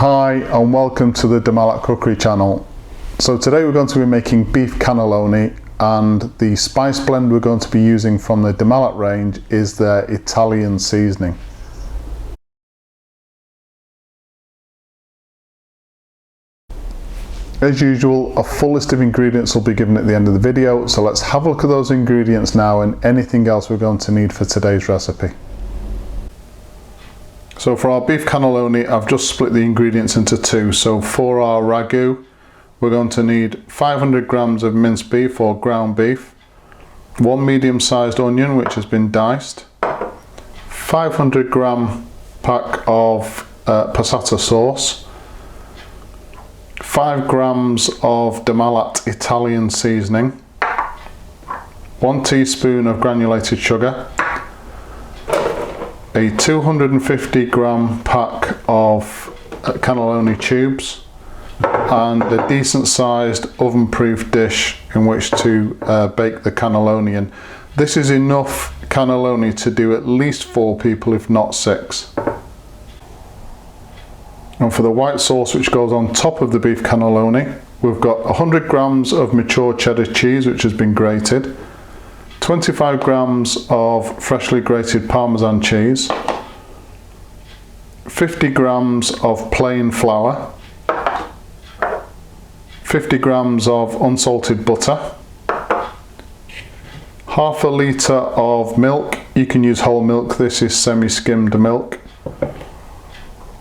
Hi and welcome to the Malat Cookery channel. So today we're going to be making beef cannelloni, and the spice blend we're going to be using from the Malat range is their Italian seasoning. As usual, a full list of ingredients will be given at the end of the video, so let's have a look at those ingredients now and anything else we're going to need for today's recipe. So for our beef cannelloni, I've just split the ingredients into two. So for our ragu, we're going to need 500 grams of minced beef or ground beef, one medium-sized onion which has been diced, 500 gram pack of passata sauce, 5 grams of Malat Italian seasoning, 1 teaspoon of granulated sugar, a 250 gram pack of cannelloni tubes, and a decent sized oven proof dish in which to bake the cannelloni in. This is enough cannelloni to do at least 4 people, if not 6. And for the white sauce which goes on top of the beef cannelloni, we've got 100 grams of mature cheddar cheese which has been grated, 25 grams of freshly grated Parmesan cheese, 50 grams of plain flour, 50 grams of unsalted butter, half a litre of milk. You can use whole milk, this is semi-skimmed milk,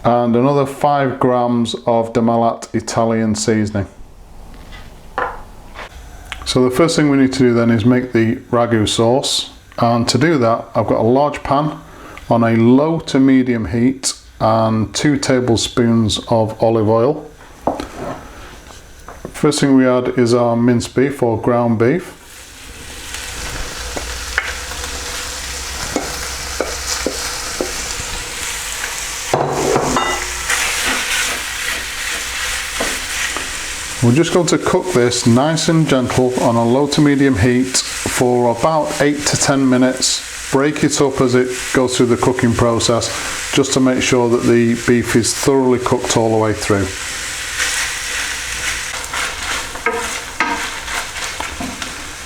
and another 5 grams of Malat Italian seasoning. So the first thing we need to do then is make the ragu sauce, and to do that I've got a large pan on a low to medium heat and 2 tablespoons of olive oil. First thing we add is our minced beef or ground beef. We're just going to cook this nice and gentle on a low to medium heat for about 8 to 10 minutes. Break it up as it goes through the cooking process, just to make sure that the beef is thoroughly cooked all the way through.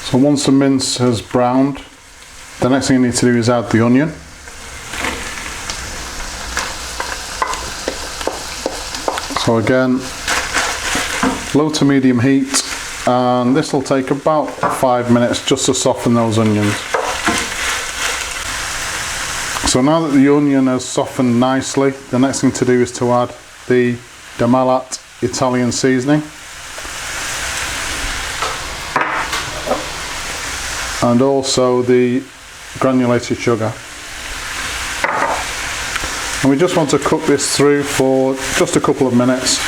So once the mince has browned, the next thing you need to do is add the onion. So again, low to medium heat, and this will take about 5 minutes just to soften those onions. So now that the onion has softened nicely, the next thing to do is to add the Malat Italian seasoning and also the granulated sugar. And we just want to cook this through for just a couple of minutes.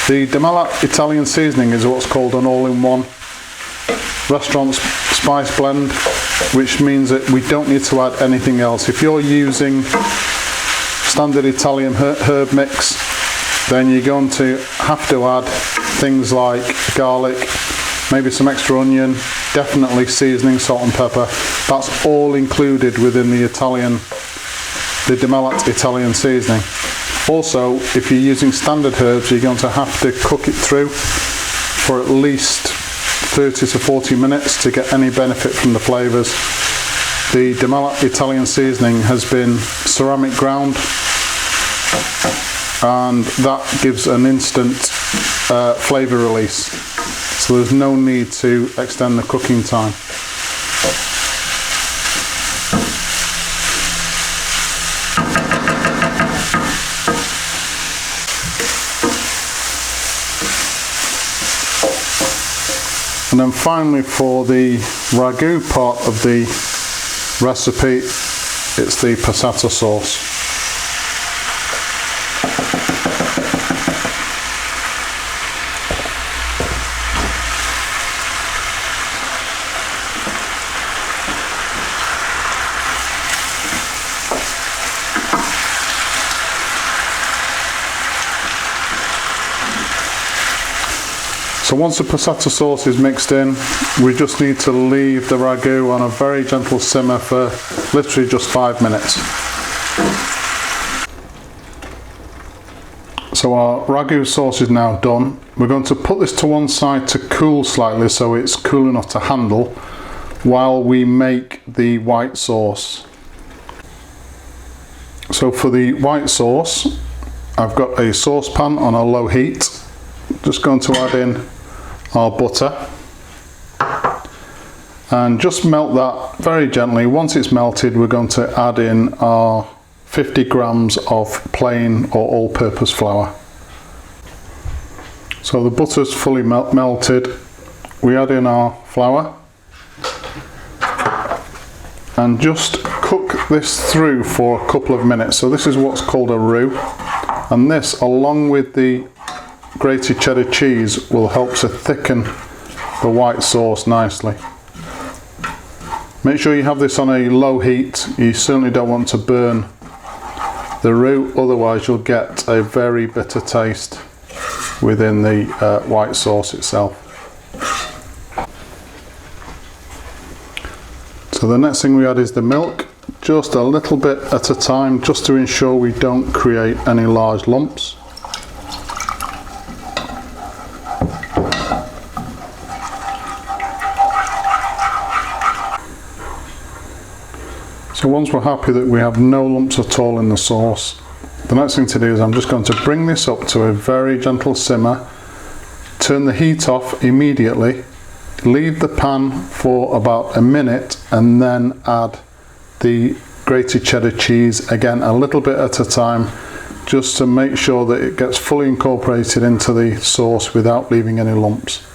The Malat Italian seasoning is what's called an all-in-one restaurant spice blend, which means that we don't need to add anything else. If you're using standard Italian herb mix, then you're going to have to add things like garlic, maybe some extra onion, definitely seasoning, salt and pepper. That's all included within the Malat Italian seasoning. Also, if you're using standard herbs, you're going to have to cook it through for at least 30 to 40 minutes to get any benefit from the flavours. The Malat Italian seasoning has been ceramic ground, and that gives an instant flavour release. So there's no need to extend the cooking time. And then finally, for the ragu part of the recipe, it's the passata sauce. So once the passata sauce is mixed in, we just need to leave the ragu on a very gentle simmer for literally just 5 minutes. So our ragu sauce is now done. We're going to put this to one side to cool slightly so it's cool enough to handle while we make the white sauce. So for the white sauce, I've got a saucepan on a low heat. Just going to add in our butter and just melt that very gently. Once it's melted, we're going to add in our 50 grams of plain or all-purpose flour. So the butter's fully melted. We add in our flour and just cook this through for a couple of minutes. So this is what's called a roux, and this, along with the grated cheddar cheese, will help to thicken the white sauce nicely. Make sure you have this on a low heat. You certainly don't want to burn the roux, otherwise you'll get a very bitter taste within the white sauce itself. So the next thing we add is the milk, just a little bit at a time, just to ensure we don't create any large lumps. So once we're happy that we have no lumps at all in the sauce, the next thing to do is I'm just going to bring this up to a very gentle simmer, turn the heat off immediately, leave the pan for about a minute, and then add the grated cheddar cheese, again a little bit at a time, just to make sure that it gets fully incorporated into the sauce without leaving any lumps.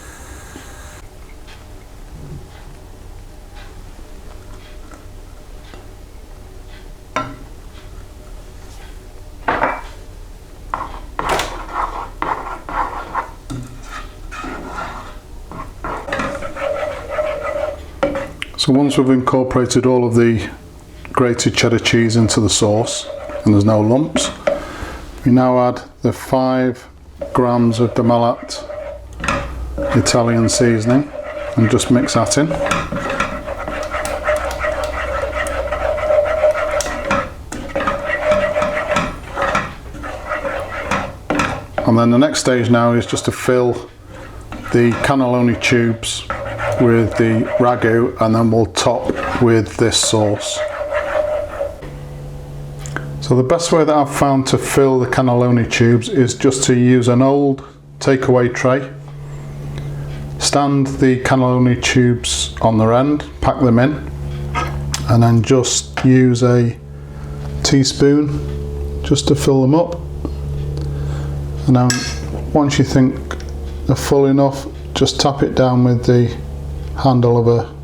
So once we've incorporated all of the grated cheddar cheese into the sauce and there's no lumps, we now add the 5 grams of the Malat Italian seasoning and just mix that in. And then the next stage now is just to fill the cannelloni tubes with the ragu, and then we'll top with this sauce. So the best way that I've found to fill the cannelloni tubes is just to use an old takeaway tray, stand the cannelloni tubes on their end, pack them in, and then just use a teaspoon just to fill them up. And then once you think they're full enough, just tap it down with the handle of a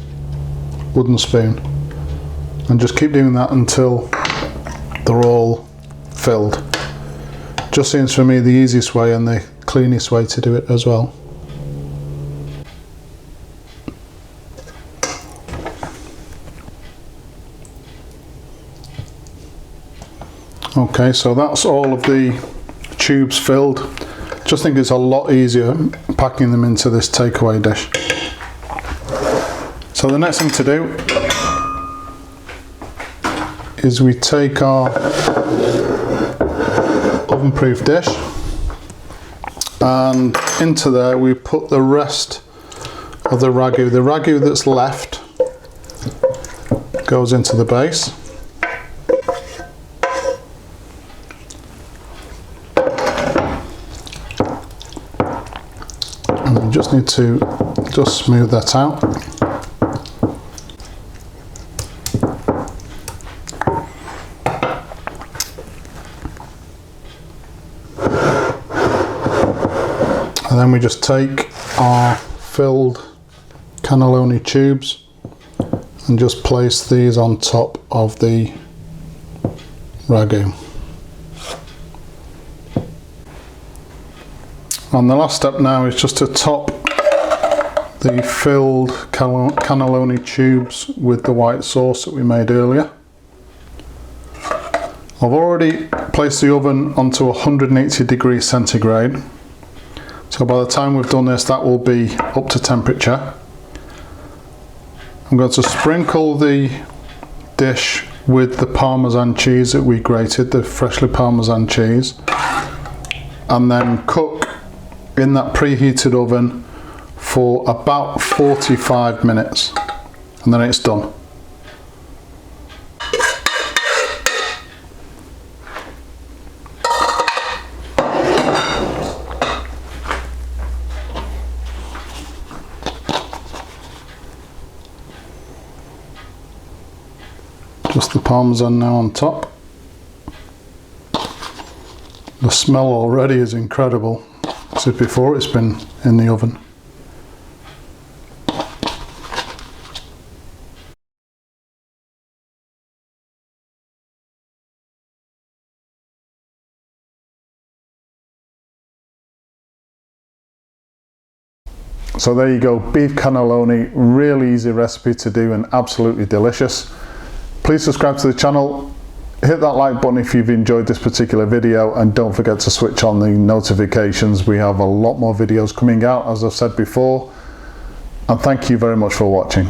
wooden spoon and just keep doing that until they're all filled. Just seems for me the easiest way and the cleanest way to do it as well. Okay, so that's all of the tubes filled. Just think it's a lot easier packing them into this takeaway dish. So the next thing to do is we take our oven-proof dish, and into there we put the rest of the ragu. The ragu that's left goes into the base. And we just need to just smooth that out. And then we just take our filled cannelloni tubes and just place these on top of the ragu. And the last step now is just to top the filled cannelloni tubes with the white sauce that we made earlier. I've already placed the oven onto 180 degrees centigrade. So by the time we've done this, that will be up to temperature. I'm going to sprinkle the dish with the Parmesan cheese that we grated, the freshly Parmesan cheese. and then cook in that preheated oven for about 45 minutes, and then it's done. Just the parmesan now on top. The smell already is incredible. This is before it's been in the oven. So there you go, beef cannelloni, really easy recipe to do and absolutely delicious. Please subscribe to the channel, hit that like button if you've enjoyed this particular video, and don't forget to switch on the notifications. We have a lot more videos coming out, as I've said before, and thank you very much for watching.